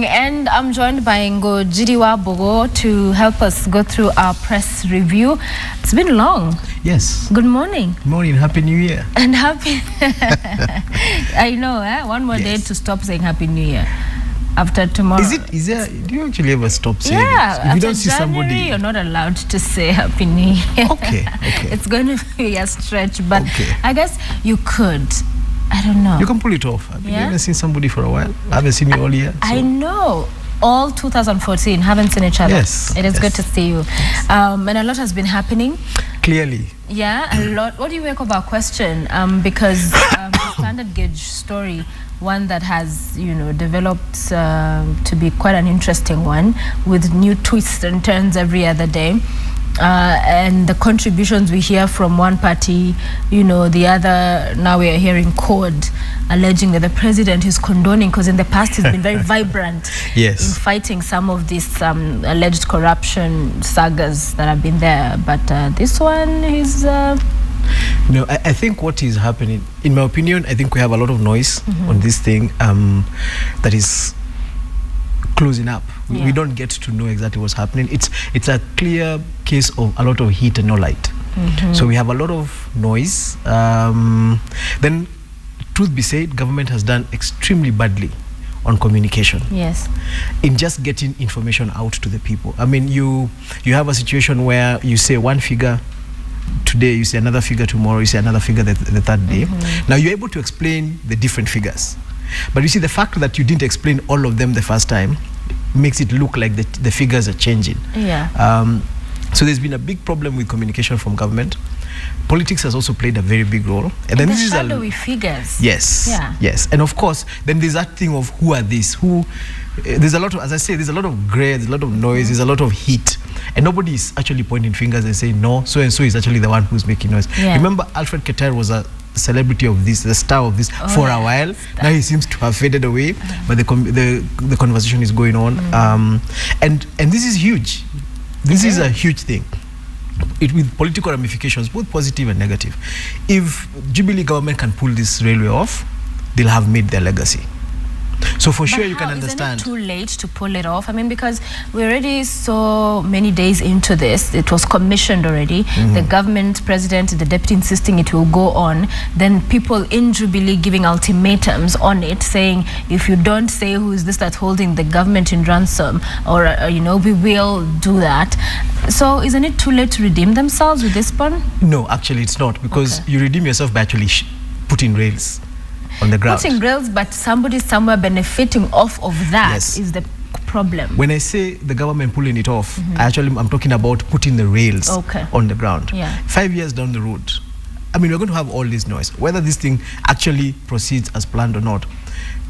morning, and I'm joined by Ngunjiri Wambugu to help us go through our press review. It's been long. Yes. Good morning. Good morning. Happy New Year. And happy... I know, one more day to stop saying Happy New Year. After tomorrow. Is there, do you actually ever stop saying it? If you don't see January, somebody... you're not allowed to say Happy New Year. Okay. It's going to be a stretch, but I guess you could. I don't know. You can pull it off. I haven't seen somebody for a while. I haven't seen you all year. So. I know. All 2014, haven't seen each other. Yes. It is good to see you. Yes. And a lot has been happening. Clearly. Yeah, a lot. What do you make of our question? Because the standard gauge story, one that has, developed to be quite an interesting one with new twists and turns every other day. And the contributions we hear from one party, the other, now we are hearing CORD alleging that the president is condoning, because in the past he's been very vibrant in fighting some of these alleged corruption sagas that have been there. But this one is... I think what is happening, in my opinion, I think we have a lot of noise on this thing that is closing up. We don't get to know exactly what's happening. It's a clear case of a lot of heat and no light. So we have a lot of noise. Then, truth be said, government has done extremely badly on communication. Yes. In just getting information out to the people. I mean, you have a situation where you say one figure today, you say another figure tomorrow, you say another figure the third day. Now you're able to explain the different figures. But you see, the fact that you didn't explain all of them the first time makes it look like the figures are changing. Yeah. So there's been a big problem with communication from government. Politics has also played a very big role. And then this shadowy figures. Yes. Yeah. Yes. And of course, then there's that thing of who are these? There's a lot of, as I say, there's a lot of gray, there's a lot of noise, there's a lot of heat. And nobody is actually pointing fingers and saying, no, so-and-so is actually the one who's making noise. Yeah. Remember, Alfred Keter was a celebrity of this, the star of this for a while. Now he seems to have faded away, but the conversation is going on. And this is huge. This is a huge thing. With political ramifications, both positive and negative. If Jubilee government can pull this railway off, they'll have made their legacy. So for sure you can understand. Isn't it too late to pull it off? I mean, because we're already so many days into this. It was commissioned already. The government, president, the deputy insisting it will go on. Then people in Jubilee giving ultimatums on it, saying, if you don't say who is this that's holding the government in ransom, or, we will do that. So isn't it too late to redeem themselves with this one? No, actually it's not, because you redeem yourself by actually putting rails on the ground. Putting rails, but somebody somewhere benefiting off of that is the problem. When I say the government pulling it off, I'm talking about putting the rails on the ground. 5 years down the road, I mean, we're going to have all this noise. Whether this thing actually proceeds as planned or not,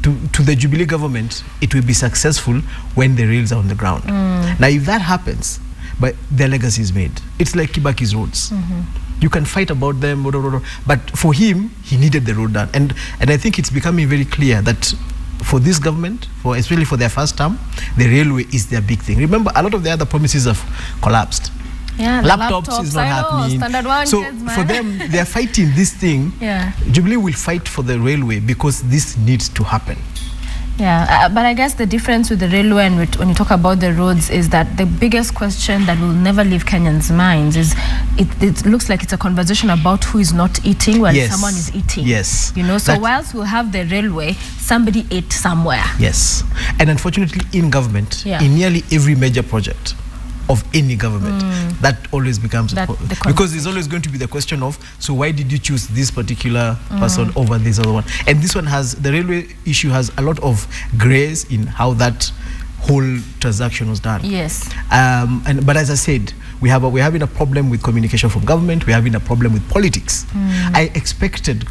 to the Jubilee government, it will be successful when the rails are on the ground. Now, if that happens, but their legacy is made. It's like Kibaki's roads. You can fight about them, but for him, he needed the road done. And I think it's becoming very clear that for this government, especially for their first term, the railway is their big thing. Remember, a lot of the other promises have collapsed. Yeah, laptops is not happening. So for them, they're fighting this thing. Jubilee will fight for the railway because this needs to happen. Yeah, but I guess the difference with the railway and when you talk about the roads is that the biggest question that will never leave Kenyans' minds is it looks like it's a conversation about who is not eating while someone is eating. Yes. So whilst we'll have the railway, somebody ate somewhere. Yes. And unfortunately in government, in nearly every major project of any government, that always becomes because there's always going to be the question of, so why did you choose this particular person over this other one? And this one the railway issue has a lot of grace in how that whole transaction was done. Yes. But as I said, we're having a problem with communication from government. We're having a problem with politics. I expected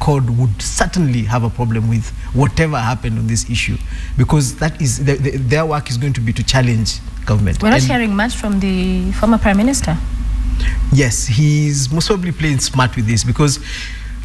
CORD would certainly have a problem with whatever happened on this issue, because that is their work is going to be to challenge government. We're not hearing much from the former Prime Minister. Yes, he's most probably playing smart with this, because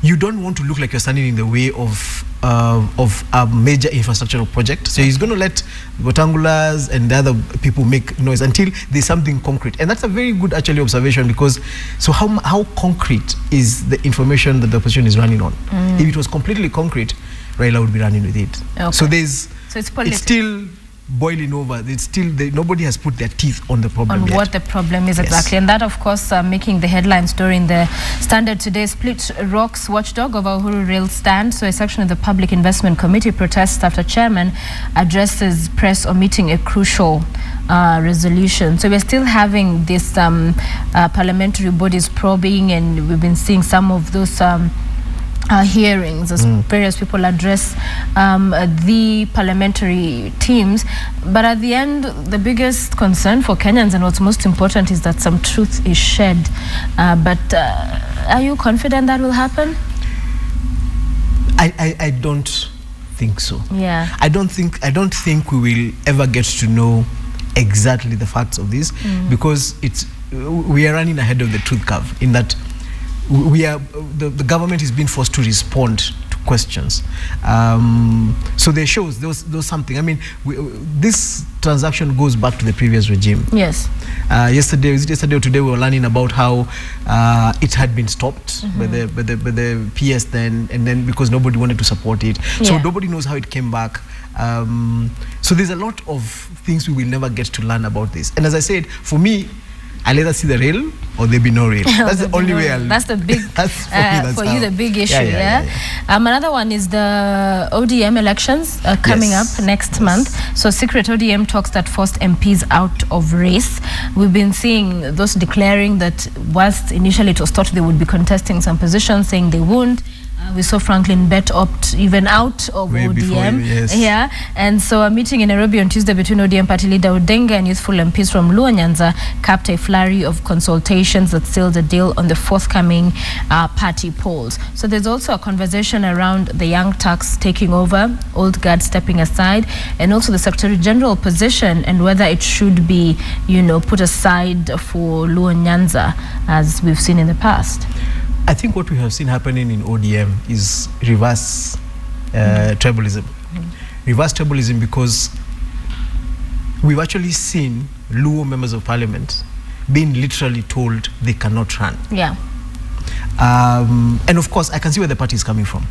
you don't want to look like you're standing in the way of a major infrastructural project. So he's going to let Botangulas and the other people make noise until there's something concrete. And that's a very good actually observation, because so how concrete is the information that the opposition is running on? If it was completely concrete, Raila would be running with it. So there's So it's politics. It's still boiling over. It's still nobody has put their teeth on the problem on yet. What the problem is. Yes. Exactly. And that, of course, making the headlines during the Standard today. Split rocks watchdog over Uhuru Rail stand. So a section of the Public Investment Committee protests after chairman addresses press omitting a crucial resolution. So we're still having this parliamentary bodies probing, and we've been seeing some of those hearings as various people address the parliamentary teams. But at the end, the biggest concern for Kenyans, and what's most important, is that some truth is shed. But are you confident that will happen? I don't think so. Yeah. I don't think we will ever get to know exactly the facts of this, because we are running ahead of the truth curve, in that the government is being forced to respond to questions. So there was something. I mean, this transaction goes back to the previous regime. Yes. Yesterday or today, we were learning about how it had been stopped by the PS then, and then because nobody wanted to support it. So nobody knows how it came back. So there's a lot of things we will never get to learn about this. And as I said, for me, I'll either see the rail or there be no rail. That's the only way. That's the big, for you, the big issue. Yeah. Another one is the ODM elections coming up next month. So secret ODM talks that forced MPs out of race. We've been seeing those declaring that whilst initially it was thought they would be contesting some positions, saying they won't. We saw Franklin Bet opt even out of Way ODM. Before, Yeah, and so a meeting in Nairobi on Tuesday between ODM party leader Odenga and youthful MPs from Luo Nyanza capped a flurry of consultations that sealed the deal on the forthcoming party polls. So there's also a conversation around the young Turks taking over, old guard stepping aside, and also the Secretary General position and whether it should be, put aside for Luo Nyanza, as we've seen in the past. I think what we have seen happening in ODM is reverse tribalism. Reverse tribalism, because we've actually seen Luo members of parliament being literally told they cannot run. Yeah. And of course, I can see where the party is coming from.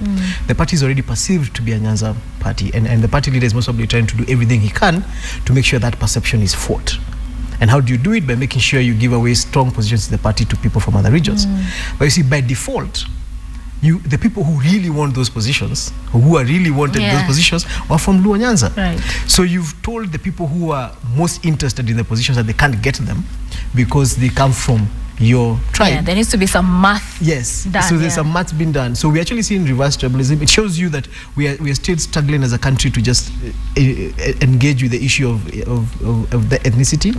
The party is already perceived to be a Nyanza party, and the party leader is most probably trying to do everything he can to make sure that perception is fought. And how do you do it? By making sure you give away strong positions in the party to people from other regions. But you see, by default, the people who really want those positions, who are really wanted those positions, are from Luo Nyanza. Right. So you've told the people who are most interested in the positions that they can't get them because they come from your tribe. Yeah, there needs to be some math. Yes. Done, so there's some math being done. So we're actually seeing reverse tribalism. It shows you that we are still struggling as a country to just engage with the issue of the ethnicity.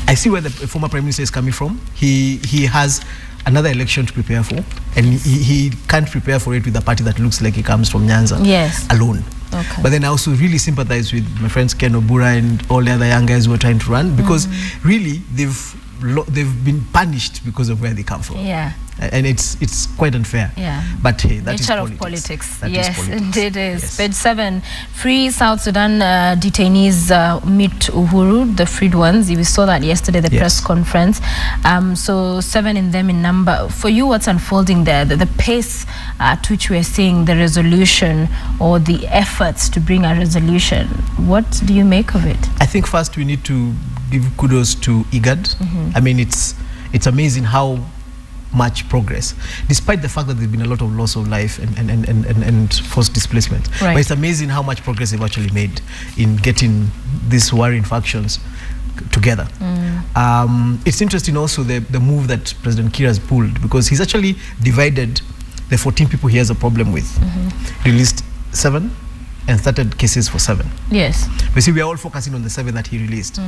I see where the former Prime Minister is coming from. He has another election to prepare for, and he can't prepare for it with a party that looks like he comes from Nyanza alone. Okay. But then I also really sympathize with my friends Ken Obura and all the other young guys who are trying to run, because really they've been punished because of where they come from. Yeah. And it's quite unfair. Yeah. But hey, that nature is of politics. That yes, is politics. indeed is. Yes. Page 7. Free South Sudan detainees meet Uhuru, the freed ones. We saw that yesterday, the press conference. So 7 in them in number. For you, what's unfolding there? The pace at which we're seeing the resolution or the efforts to bring a resolution. What do you make of it? I think first we need to give kudos to IGAD. I mean, it's amazing how much progress, despite the fact that there's been a lot of loss of life and forced displacement. Right. But it's amazing how much progress they've actually made in getting these warring factions together. It's interesting also the move that President Kiir has pulled, because he's actually divided the 14 people he has a problem with, released 7 and started cases for 7. Yes. But see, we are all focusing on the 7 that he released.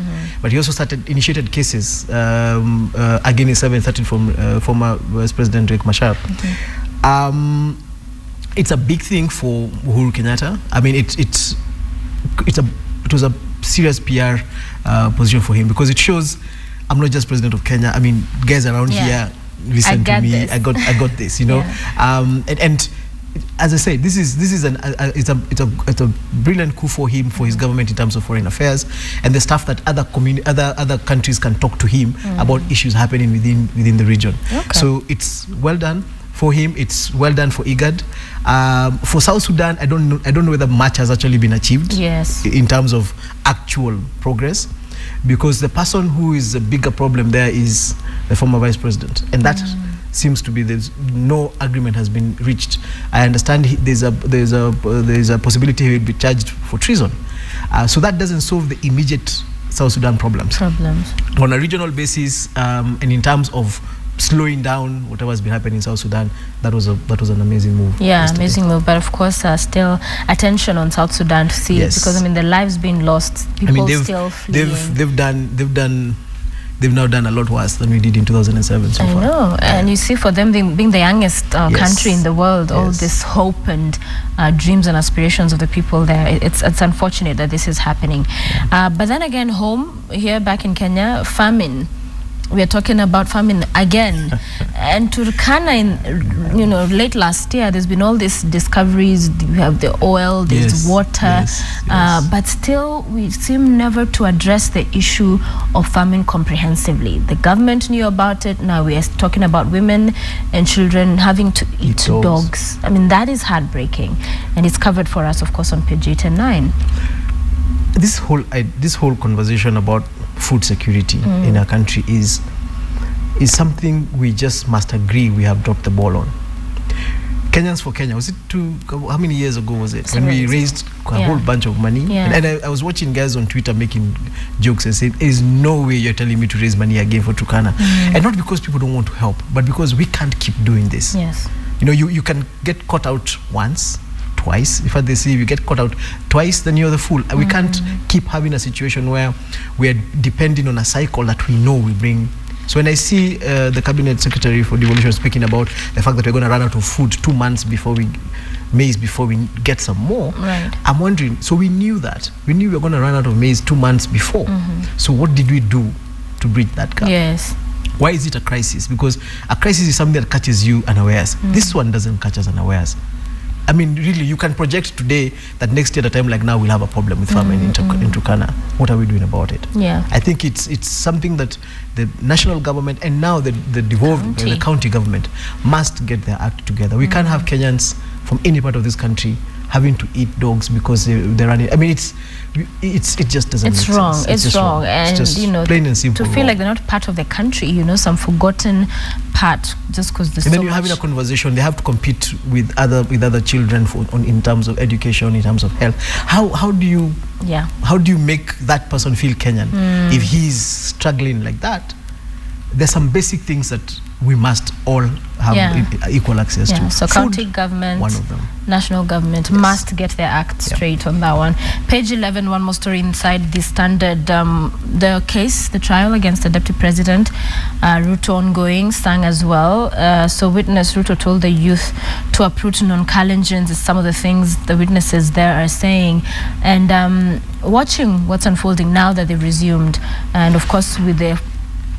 But he also initiated cases against 7 started from former Vice President Riek Machar. It's a big thing for Uhuru Kenyatta. I mean, it was a serious PR position for him, because it shows I'm not just president of Kenya. I mean, guys around here listen to me. I got this, you know. And as I say, this is a brilliant coup for him, for his government in terms of foreign affairs and the stuff that other countries can talk to him about issues happening within the region. Okay. So it's well done for him. It's well done for IGAD. For South Sudan, I don't know whether much has actually been achieved. Yes. In terms of actual progress, because the person who is a bigger problem there is the former vice president, and that seems to be there's no agreement has been reached. I understand there's a possibility he will be charged for treason. So that doesn't solve the immediate South Sudan problems. On a regional basis, and in terms of slowing down whatever has been happening in South Sudan, that was an amazing move. Yeah, yesterday. Amazing move. But of course, still attention on South Sudan to see, because I mean the lives being lost, people still fleeing. They've now done a lot worse than we did in 2007 so far. I know, and you see, for them being the youngest country in the world, all this hope and dreams and aspirations of the people there, it's unfortunate that this is happening. But then again, home here back in Kenya, famine. We are talking about famine again. And Turkana, in late last year, there's been all these discoveries. You have the oil, there's water, but still we seem never to address the issue of famine comprehensively. The government knew about it. Now we are talking about women and children having to eat dogs. I mean, that is heartbreaking, and it's covered for us, of course, on page 8 and 9. This whole conversation about food security in our country is something we just must agree we have dropped the ball on. Kenyans for Kenya, was it how many years ago was it? When we raised a whole bunch of money. And I was watching guys on Twitter making jokes and saying, there's no way you're telling me to raise money again for Turkana. And not because people don't want to help, but because we can't keep doing this. Yes. You can get caught out once, twice. In fact, they say if you get caught out twice, then you're the fool. We can't keep having a situation where we're depending on a cycle that we know will bring. So when I see the Cabinet Secretary for Devolution speaking about the fact that we're going to run out of food 2 months before maize before we get some more, I'm wondering, so we knew that. We knew we were going to run out of maize 2 months before. So what did we do to bridge that gap? Yes. Why is it a crisis? Because a crisis is something that catches you unawares. This one doesn't catch us unawares. I mean, really, you can project today that next year at a time like now we'll have a problem with famine in Turkana. What are we doing about it? Yeah. I think it's something that the national government and now the devolved the county government must get their act together. We can't have Kenyans from any part of this country having to eat dogs because they're running. I mean, it just doesn't make sense. It's wrong. And it's just plain and simple to feel like they're not part of the country, some forgotten part just because there's and then you're having a conversation. They have to compete with other children in terms of education, in terms of health. How do you make that person feel Kenyan if he's struggling like that? There's some basic things that we must all have equal access to. So county government, one of them. National government must get their act straight on that one. Page 11, one more story inside the Standard. The case, the trial against the deputy president, Ruto ongoing, sang as well. So witness Ruto told the youth to uproot non-kalenjins is some of the things the witnesses there are saying. And watching what's unfolding now that they've resumed, and of course with the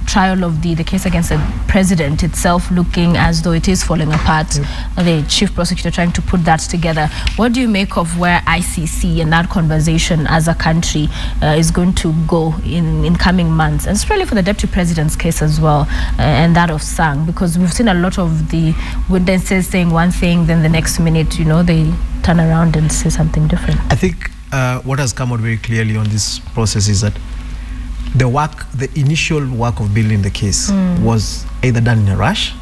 trial of the case against the president itself looking as though it is falling apart. The chief prosecutor trying to put that together. What do you make of where ICC and that conversation as a country is going to go in coming months, and especially for the deputy president's case as well, and that of Sang, because we've seen a lot of the witnesses saying one thing, then the next minute they turn around and say something different. I think what has come out very clearly on this process is that the initial work of building the case was either done in a rush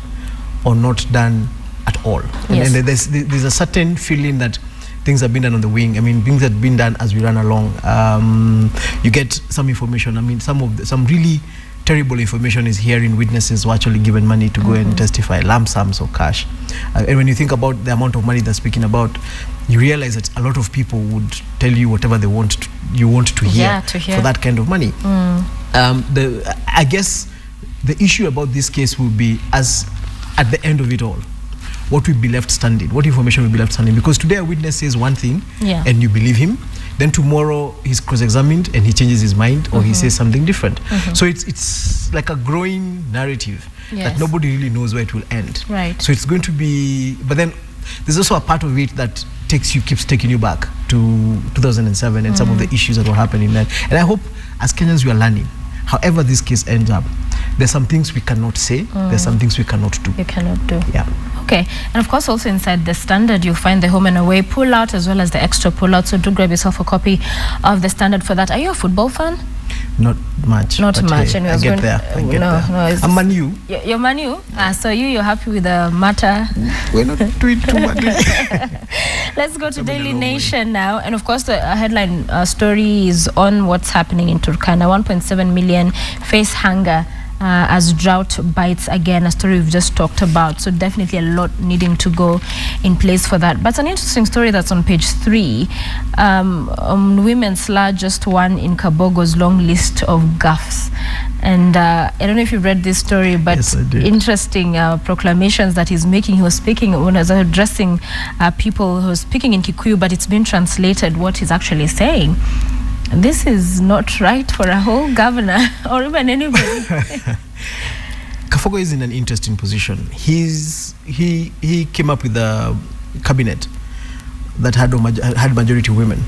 or not done at all. Yes. And there's a certain feeling that things have been done on the wing. I mean, things have been done as we run along. You get some information. I mean, some really terrible information is hearing witnesses who actually given money to go and testify, lump sums of cash. And when you think about the amount of money they're speaking about, you realize that a lot of people would tell you whatever you want to hear for that kind of money. I guess the issue about this case will be, as at the end of it all, what will be left standing, what information will be left standing, because today a witness says one thing and you believe him, then tomorrow he's cross-examined and he changes his mind or he says something different. So it's like a growing narrative that nobody really knows where it will end. Right. So it's going to be, but then there's also a part of it that keeps taking you back to 2007 and some of the issues that were happening then. And I hope as Kenyans we are learning, however this case ends up, there's some things we cannot say, there's some things we cannot do. You cannot do. Yeah. Okay, and of course also inside the Standard you'll find the home and away pullout as well as the extra pullout, so do grab yourself a copy of the Standard for that. Are you a football fan? Not much. Not much. Hey, I get there. I'm Man U. You're Man U? So you're happy with the matter? We're not doing too much. Let's go to Daily Nation now. And of course, the headline story is on what's happening in Turkana. 1.7 million face hunger as drought bites again, a story we've just talked about. So definitely a lot needing to go in place for that. But it's an interesting story that's on page 3. Women's largest one in Kabogo's long list of gaffes. And I don't know if you've read this story, but yes, interesting proclamations that he's making. He was speaking when he was addressing people. He was speaking in Kikuyu, but it's been translated what he's actually saying. This is not right for a whole governor or even anybody. Kafogo is in an interesting position. He came up with a cabinet that had majority women,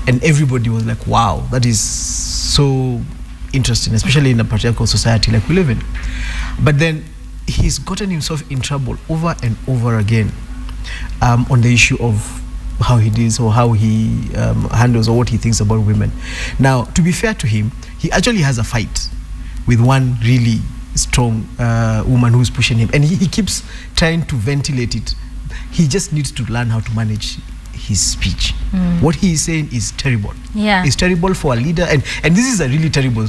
and everybody was like, "Wow, that is so interesting," especially in a patriarchal society like we live in. But then he's gotten himself in trouble over and over again on the issue of how he deals or how he handles or what he thinks about women. Now, to be fair to him, he actually has a fight with one really strong woman who's pushing him, and he keeps trying to ventilate it. He just needs to learn how to manage his speech. What he is saying is terrible. Yeah, it's terrible for a leader, and this is a really terrible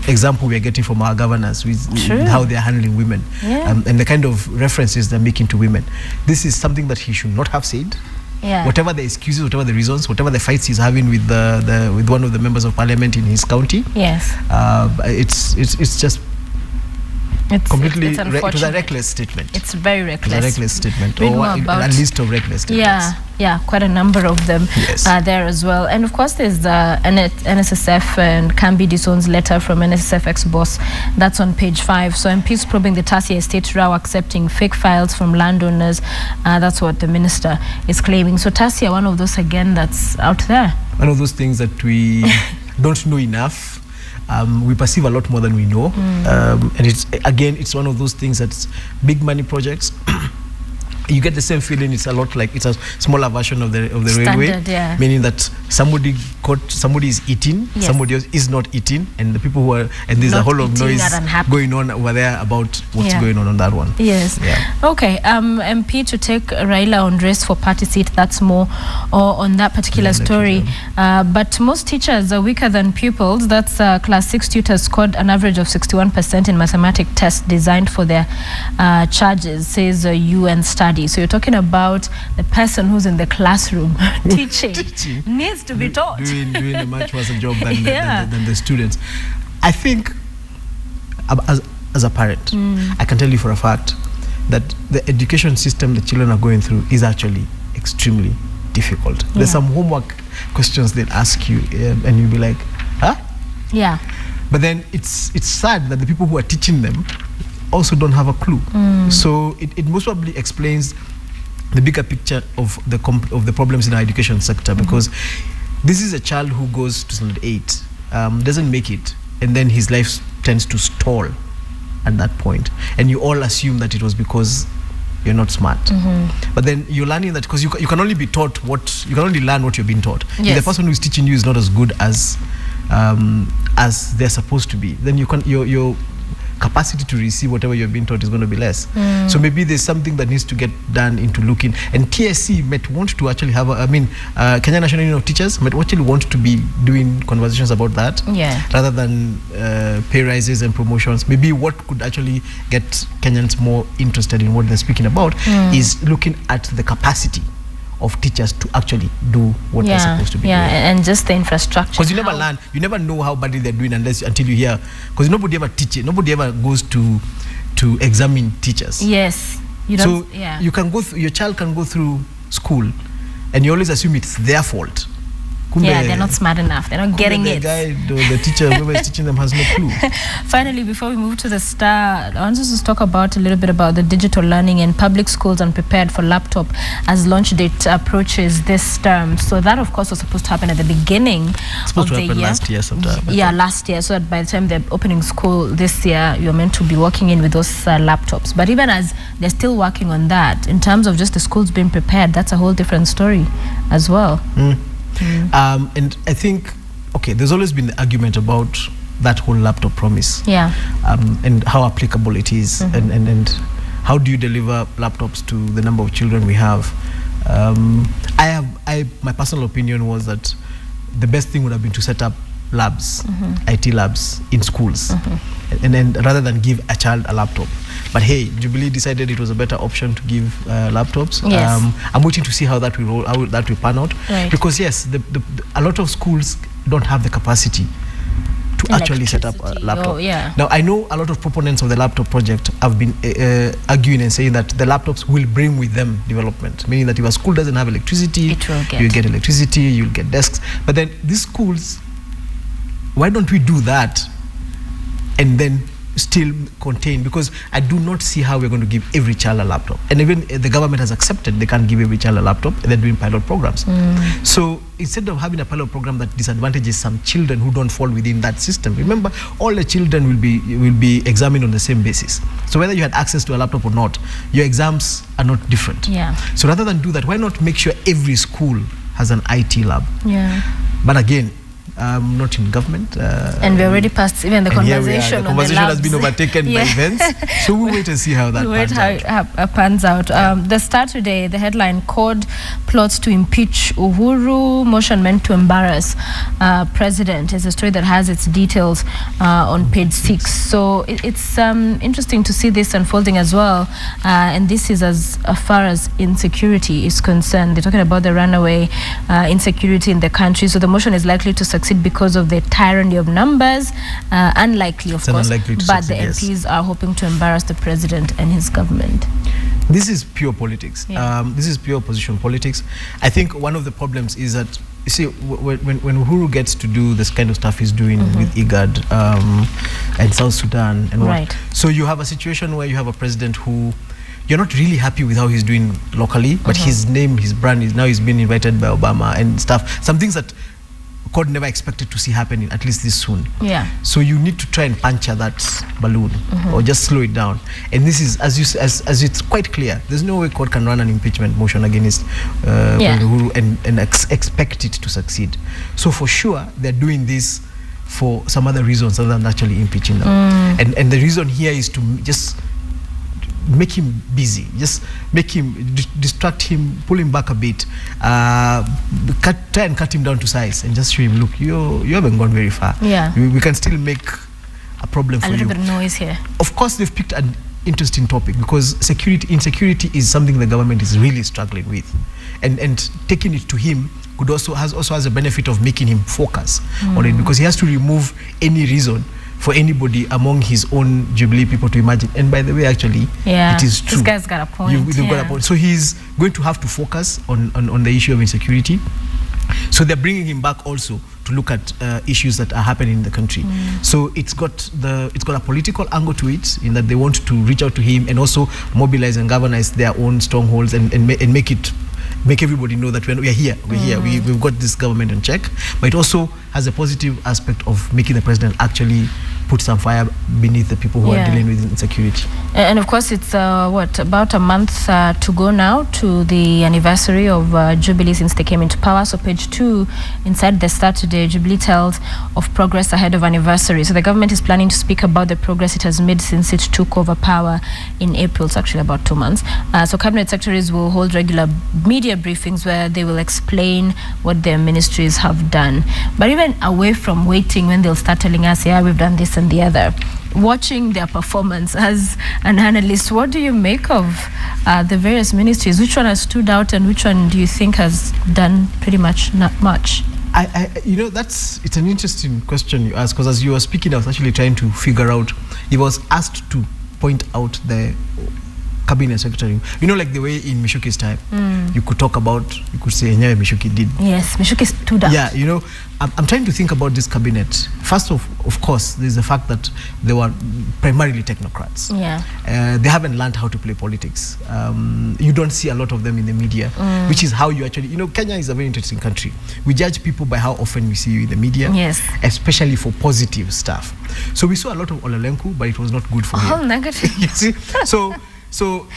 example we are getting from our governors with how they are handling women, and the kind of references they're making to women. This is something that he should not have said. Yeah. Whatever the excuses, whatever the reasons, whatever the fights he's having with with one of the members of parliament in his county. Yes. It's just completely it's it was a reckless statement. It's very reckless. It's a reckless statement, or a list of reckless statements. Yeah, quite a number of them there as well. And of course, there's the NSSF and Kambi Dison's letter from NSSF ex-boss. That's on page 5. So MPs probing the Tasia estate row, accepting fake files from landowners. That's what the minister is claiming. So Tasia, one of those again that's out there. One of those things that we don't know enough. We perceive a lot more than we know, and it's one of those things that's big money projects. You get the same feeling. It's a lot like it's a smaller version of the railway, meaning that somebody is eating, somebody else is not eating, and the people who are, and there's a whole lot of noise going on over there about what's going on that one. Yes. Yeah. Okay. MP to take Raila on race for party seat. That's more on that particular story. But most teachers are weaker than pupils. That's class 6 tutors scored an average of 61% in mathematics tests designed for their charges, says UN study. So you're talking about the person who's in the classroom teaching needs to be taught. Doing a much worse job than the students. I think as a parent, I can tell you for a fact that the education system the children are going through is actually extremely difficult. There's some homework questions they'll ask you and you'll be like, huh? Yeah. But then it's sad that the people who are teaching them also don't have a clue. So it most probably explains the bigger picture of the problems in our education sector, because this is a child who goes to standard 8, doesn't make it, and then his life tends to stall at that point, and you all assume that it was because you're not smart. But then you're learning that because you can only be taught you can only learn what you're being taught. If the person who's teaching you is not as good as they're supposed to be, then your capacity to receive whatever you're being taught is going to be less. So maybe there's something that needs to get done into looking, and TSC might want to actually have Kenya National Union of Teachers might actually want to be doing conversations about that, rather than pay rises and promotions. Maybe what could actually get Kenyans more interested in what they're speaking about is looking at the capacity of teachers to actually do what they're supposed to be doing. And just the infrastructure. Because you never learn, you never know how badly they're doing until you hear, because nobody ever teaches, nobody ever goes to examine teachers. Yes. You don't, you can go your child can go through school and you always assume it's their fault Yeah, they're not smart enough. They're not getting it. The guide or the teacher, whoever is teaching them, has no clue. Finally, before we move to the star, I want us to talk about a little bit about the digital learning and public schools unprepared for laptop as launch date approaches this term. So that, of course, was supposed to happen at the beginning of the year. Last year sometime. Yeah, last year. So that by the time they're opening school this year, you're meant to be working in with those laptops. But even as they're still working on that, in terms of just the schools being prepared, that's a whole different story as well. And I think, okay, there's always been the argument about that whole laptop promise. Yeah. And how applicable it is, and how do you deliver laptops to the number of children we have. My personal opinion was that the best thing would have been to set up labs, IT labs in schools, and then rather than give a child a laptop. But hey, Jubilee decided it was a better option to give laptops. Yes. I'm waiting to see how that will roll, how that will pan out. Right. Because yes, a lot of schools don't have the capacity to actually set up a laptop. Oh, yeah. Now, I know a lot of proponents of the laptop project have been arguing and saying that the laptops will bring with them development, meaning that if a school doesn't have electricity, you'll get electricity, you'll get desks. But then these schools, why don't we do that and then still contain? Because I do not see how we're going to give every child a laptop. And even the government has accepted they can't give every child a laptop, and they're doing pilot programs. So instead of having a pilot program that disadvantages some children who don't fall within that system, remember, all the children will be examined on the same basis. So whether you had access to a laptop or not, your exams are not different. Yeah. So rather than do that, why not make sure every school has an IT lab? Yeah. But again, not in government. And we're already past even the conversation. The conversation has been overtaken by events. So we'll wait and see how that pans out. The Star today, the headline, CORD plots to impeach Uhuru, motion meant to embarrass president, is a story that has its details on page 6. So it's interesting to see this unfolding as well. And this is as far as insecurity is concerned. They're talking about the runaway insecurity in the country. So the motion is likely to succeed because of the tyranny of numbers. Unlikely, of course, but the MPs are hoping to embarrass the president and his government. This is pure politics. This is pure opposition politics. I think one of the problems is that, you see, when Uhuru gets to do this kind of stuff he's doing with IGAD and South Sudan and what, so you have a situation where you have a president who you're not really happy with how he's doing locally, but his name, his brand is now he's been invited by Obama and stuff. Some things that CORD never expected to see happening, at least this soon. Yeah. So you need to try and puncture that balloon or just slow it down. And this is, as it's quite clear, there's no way CORD can run an impeachment motion against Uhuru and expect it to succeed. So for sure, they're doing this for some other reasons other than actually impeaching them. And the reason here is to just make him busy, just make him distract him, pull him back a bit, try and cut him down to size and just show him, look, you haven't gone very far. We can still make a problem for you. A little bit of noise here. Of course, they've picked an interesting topic because insecurity is something the government is really struggling with, and taking it to him could also has a benefit of making him focus on it, because he has to remove any reason for anybody among his own Jubilee people to imagine. And by the way, actually, it is true. This guy's got a point. You've got a point. So he's going to have to focus on the issue of insecurity. So they're bringing him back also to look at issues that are happening in the country. So it's got a political angle to it, in that they want to reach out to him and also mobilize and galvanize their own strongholds and make everybody know that we're here. We've got this government in check. But it also has a positive aspect of making the president actually put some fire beneath the people who are dealing with insecurity. And of course, it's about a month to go now to the anniversary of Jubilee since they came into power. So page 2 inside the Star today, Jubilee tells of progress ahead of anniversary. So the government is planning to speak about the progress it has made since it took over power in April. It's actually about 2 months. So cabinet secretaries will hold regular media briefings where they will explain what their ministries have done. But even away from waiting when they'll start telling us, yeah, we've done this and the other, watching their performance as an analyst, what do you make of the various ministries? Which one has stood out and which one do you think has done pretty much not much? It's an interesting question you ask, because as you were speaking, I was actually trying to figure out, if I was asked to point out the cabinet secretary. You know, like the way in Mishuki's time, you could talk about, you could say, yeah, Mishuki did. Yes, Mishuki stood out. Yeah, you know, I'm trying to think about this cabinet. First of course, there's the fact that they were primarily technocrats. Yeah. They haven't learned how to play politics. You don't see a lot of them in the media, which is how you actually, you know, Kenya is a very interesting country. We judge people by how often we see you in the media, yes, especially for positive stuff. So we saw a lot of Olelenku, but it was not good for him. All negative. You see? So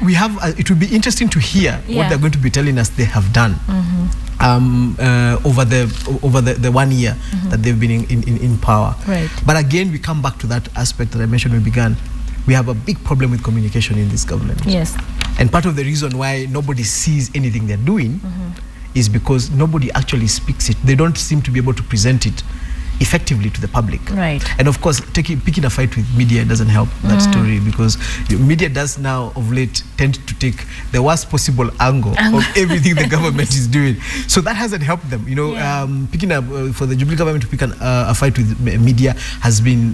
we have, it will be interesting to hear what they're going to be telling us they have done over the 1 year that they've been in power. Right. But again, we come back to that aspect that I mentioned when we began. We have a big problem with communication in this government. Yes. And part of the reason why nobody sees anything they're doing is because nobody actually speaks it. They don't seem to be able to present it effectively to the public. Right. And of course, picking a fight with media doesn't help that story, because media does now of late tend to take the worst possible angle of everything the government is doing. So that hasn't helped them. You know, picking up for the Jubilee government to pick a fight with media has been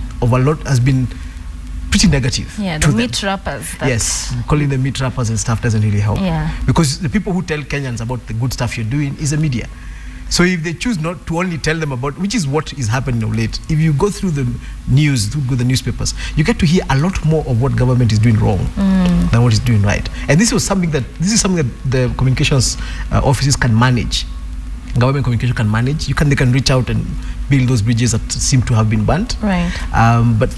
pretty negative. Yeah, the meat wrappers. Yes, calling them meat wrappers and stuff doesn't really help. Yeah. Because the people who tell Kenyans about the good stuff you're doing is the media. So if they choose not to only tell them about, which is what is happening of late, if you go through the news, through the newspapers, you get to hear a lot more of what government is doing wrong than what is doing right. And this is something that the communications offices can manage. Government communication can manage. They can reach out and build those bridges that seem to have been burnt. Right. But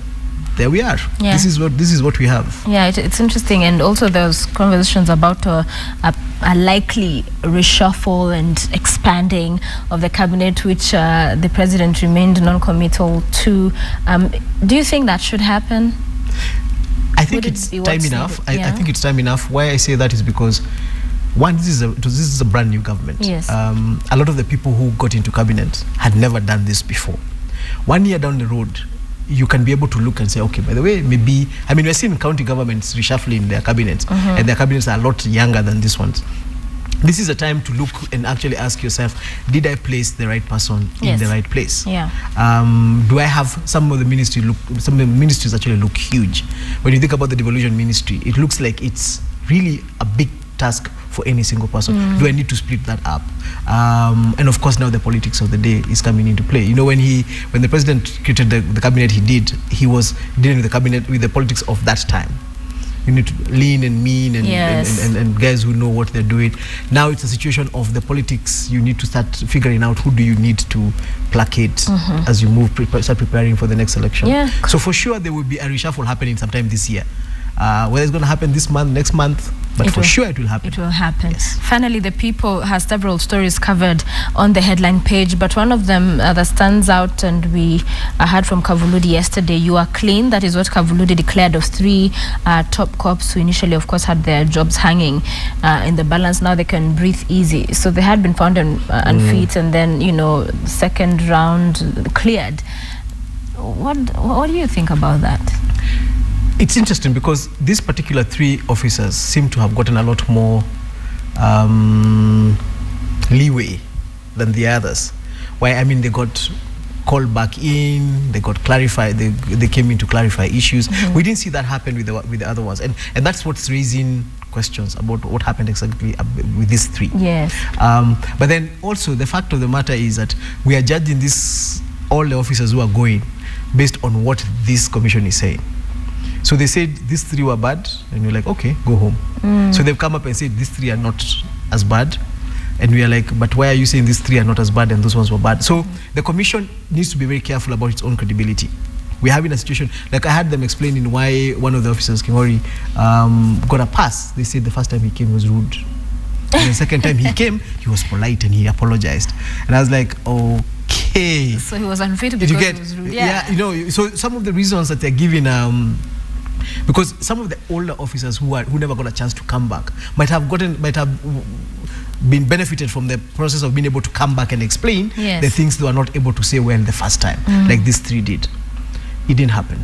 there we are. Yeah. This is what we have. Yeah, it's interesting. And also there's conversations about a likely reshuffle and expanding of the cabinet, which the president remained non-committal to. Do you think that should happen? I think it's time enough. I think it's time enough. Why I say that is because, one, this is a brand new government. Yes. A lot of the people who got into cabinet had never done this before. 1 year down the road, you can be able to look and say, okay, by the way, maybe, I mean, we're seeing county governments reshuffling their cabinets, and their cabinets are a lot younger than this one. This is a time to look and actually ask yourself, did I place the right person in the right place? Yeah. Do I have some of the ministries actually look huge? When you think about the devolution ministry, it looks like it's really a big task for any single person. Do I need to split that up? And of course, now the politics of the day is coming into play. You know, when the president created the cabinet, he was dealing with the cabinet with the politics of that time. You need to lean and mean and guys who know what they're doing. Now it's a situation of the politics. You need to start figuring out who do you need to placate as you start preparing for the next election. Yeah. So for sure there will be a reshuffle happening sometime this year. Whether it's going to happen this month, next month, but for sure it will happen. It will happen. Yes. Finally, The People has several stories covered on the headline page, but one of them that stands out, and we heard from Kavuludi yesterday, you are clean. That is what Kavuludi declared of 3 top cops who initially, of course, had their jobs hanging in the balance. Now they can breathe easy. So they had been found on feet, and then, you know, second round cleared. What do you think about that? It's interesting because these particular 3 officers seem to have gotten a lot more leeway than the others. Why? I mean, they got called back in, they got clarified, they came in to clarify issues. We didn't see that happen with the other ones, and that's what's raising questions about what happened exactly with these 3. Yes. But then also the fact of the matter is that we are judging all the officers who are going based on what this commission is saying. So they said these 3 were bad, and you're like, okay, go home. So they've come up and said these 3 are not as bad, and we are like, but why are you saying these 3 are not as bad and those ones were bad? So the commission needs to be very careful about its own credibility. We're having a situation, like I had them explaining why one of the officers, Kingori, got a pass. They said the first time he came was rude. And the second time he came, he was polite and he apologized. And I was like, okay. So he was unfit because he was rude. Yeah, you know, so some of the reasons that they're giving, because some of the older officers who never got a chance to come back might have been benefited from the process of being able to come back and explain the things they were not able to say well the first time, like these 3 did. It didn't happen.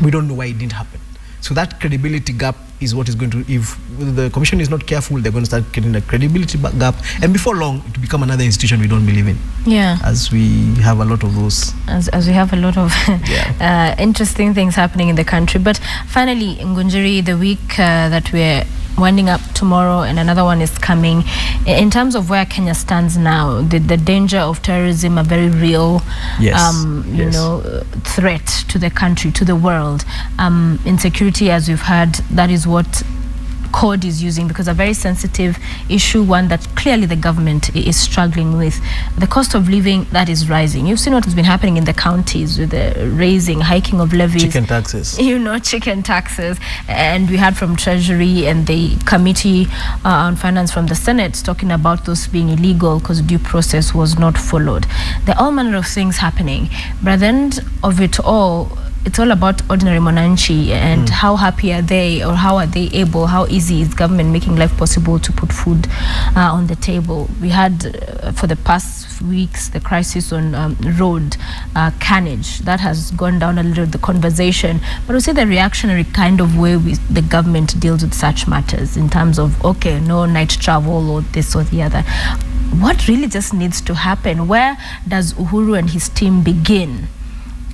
We don't know why it didn't happen. So that credibility gap is what is going to, if the commission is not careful, they're going to start getting a credibility gap, and before long it will become another institution we don't believe in. Yeah. As we have a lot of those. As we have a lot of interesting things happening in the country. But finally, Ngunjiri, the week that we're winding up tomorrow and another one is coming, in terms of where Kenya stands now, the danger of terrorism, a very real you know, threat to the country, to the world. Insecurity, as we've heard, that is what CORD is using, because a very sensitive issue, one that clearly the government is struggling with. The cost of living, that is rising. You've seen what has been happening in the counties with the raising, hiking of levies. Chicken taxes. You know, chicken taxes. And we had from Treasury and the Committee on Finance from the Senate talking about those being illegal because due process was not followed. There are all manner of things happening. But at the end of it all, it's all about ordinary Monanchi and how happy are they, or how are they able, how easy is government making life possible to put food on the table. We had for the past weeks the crisis on road carnage. That has gone down a little, the conversation, but we see the reactionary kind of way the government deals with such matters in terms of, okay, no night travel or this or the other. What really just needs to happen? Where does Uhuru and his team begin?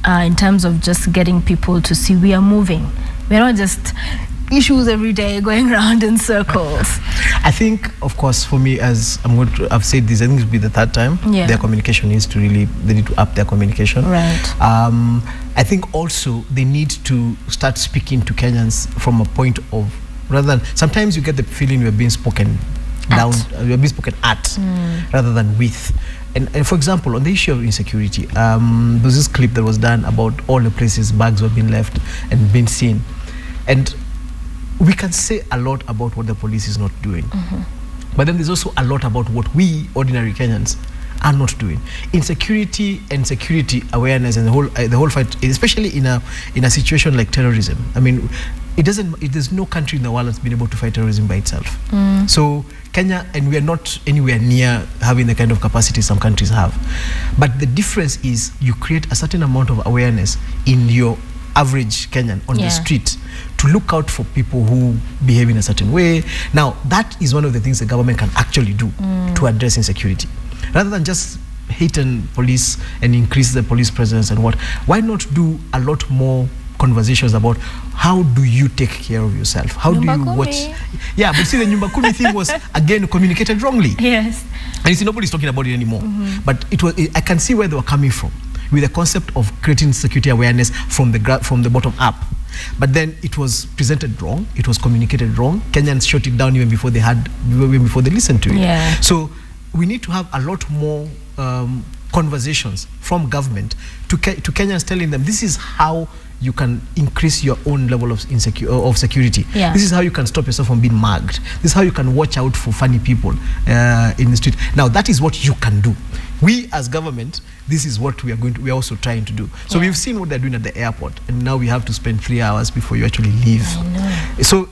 In terms of just getting people to see we are moving. We're not just issues every day going around in circles. I think, of course, for me, as I've said this, I think it will be the third time. Yeah. Their communication needs to really, they need to up their communication. Right. I think also they need to start speaking to Kenyans from a point of, rather than, sometimes you get the feeling you're being spoken down, you're being spoken at, rather than with. And for example, on the issue of insecurity, there was this clip that was done about all the places bags were being left and being seen. And we can say a lot about what the police is not doing. But then there's also a lot about what we, ordinary Kenyans, are not doing. Insecurity and security awareness and the whole fight, especially in a situation like terrorism. I mean, there's no country in the world that's been able to fight terrorism by itself. So Kenya, and we are not anywhere near having the kind of capacity some countries have. But the difference is you create a certain amount of awareness in your average Kenyan on the street to look out for people who behave in a certain way. Now, that is one of the things the government can actually do to address insecurity. Rather than just hate and police and increase the police presence and what, why not do a lot more conversations about how do you take care of yourself? How do you watch? Yeah, but see, the Nyumba Kumi thing was again communicated wrongly. Yes. And you see, nobody's talking about it anymore. But I can see where they were coming from with the concept of creating security awareness from the bottom up. But then it was presented wrong. It was communicated wrong. Kenyans shut it down even before they listened to it. Yeah. So we need to have a lot more conversations from government to Kenyans, telling them this is how you can increase your own level of security. Yeah. This is how you can stop yourself from being mugged. This is how you can watch out for funny people in the street. Now, that is what you can do. We as government, this is what we are also trying to do. So we've seen what they're doing at the airport, and now we have to spend 3 hours before you actually leave. I know. So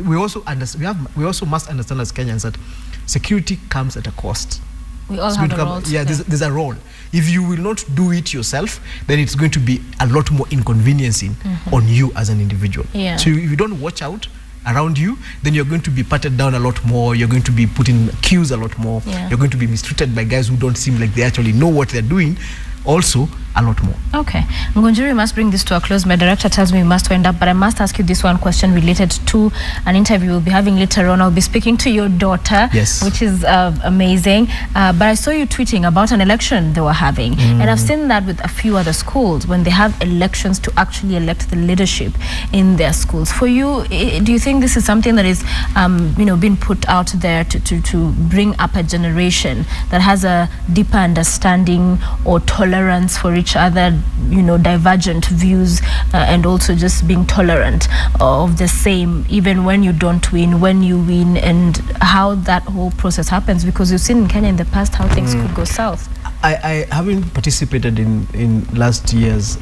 we also must understand as Kenyans that security comes at a cost. We all have a role to play. There's a role. If you will not do it yourself, then it's going to be a lot more inconveniencing on you as an individual. Yeah. So if you don't watch out around you, then you're going to be patted down a lot more. You're going to be put in queues a lot more. Yeah. You're going to be mistreated by guys who don't seem like they actually know what they're doing. Also, a lot more. Okay. Ngunjiri, we must bring this to a close. My director tells me we must wind up, but I must ask you this one question related to an interview we'll be having later on. I'll be speaking to your daughter, which is amazing. But I saw you tweeting about an election they were having. And I've seen that with a few other schools when they have elections to actually elect the leadership in their schools. For you, do you think this is something that is being put out there to bring up a generation that has a deeper understanding or tolerance for each other, divergent views, and also just being tolerant of the same, even when you don't win, when you win, and how that whole process happens? Because you've seen in Kenya in the past how things could go south. I haven't participated in last year's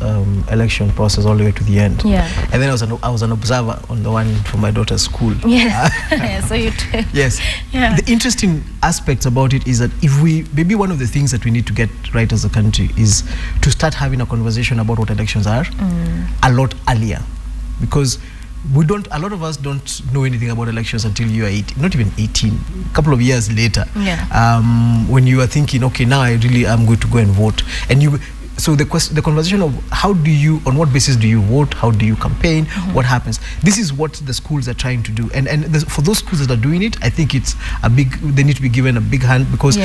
election process all the way to the end. Yeah. And then I was an observer on the one for my daughter's school. Yes. So you too. Yes. Yeah. The interesting aspects about it is that maybe one of the things that we need to get right as a country is to start having a conversation about what elections are a lot earlier. Because a lot of us don't know anything about elections until you are 18, not even 18, a couple of years later. Yeah. When you are thinking, okay, now I really am going to go and vote. And so the conversation of on what basis do you vote, how do you campaign, what happens, this is what the schools are trying to do. And for those schools that are doing it, I think they need to be given a big hand, because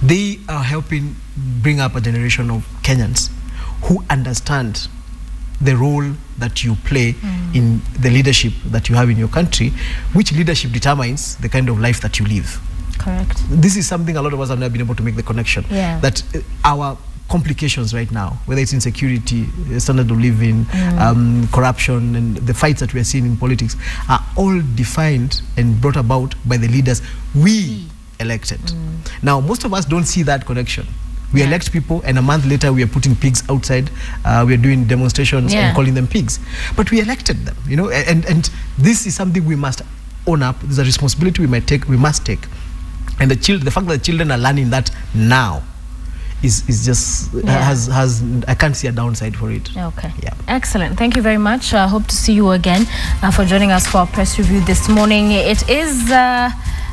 they are helping bring up a generation of Kenyans who understand the role that you play in the leadership that you have in your country, which leadership determines the kind of life that you live. Correct. This is something a lot of us have never been able to make the connection. That our complications right now, whether it's insecurity, standard of living, corruption, and the fights that we are seeing in politics, are all defined and brought about by the leaders we elected. Now, most of us don't see that connection. We elect people, and a month later we are putting pigs outside. We are doing demonstrations and calling them pigs. But we elected them, you know, and this is something we must own up. There's a responsibility we must take. And the fact that children are learning that now is just I can't see a downside for it. Okay. Yeah. Excellent. Thank you very much. I hope to see you again for joining us for our press review this morning. It is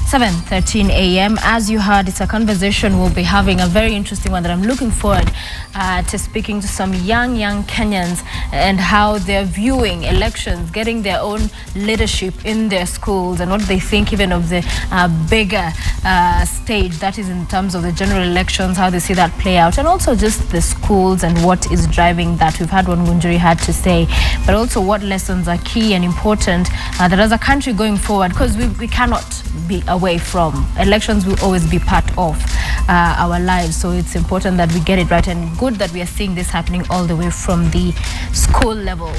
7:13 a.m. As you heard, it's a conversation we'll be having, a very interesting one that I'm looking forward to speaking to some young Kenyans and how they're viewing elections, getting their own leadership in their schools, and what they think even of the bigger stage, that is in terms of the general elections, how they see that play out, and also just the schools and what is driving that. We've heard what Ngunjiri had to say, but also what lessons are key and important that as a country going forward, because we cannot be away from elections, will always be part of our lives. So it's important that we get it right, and good that we are seeing this happening all the way from the school level.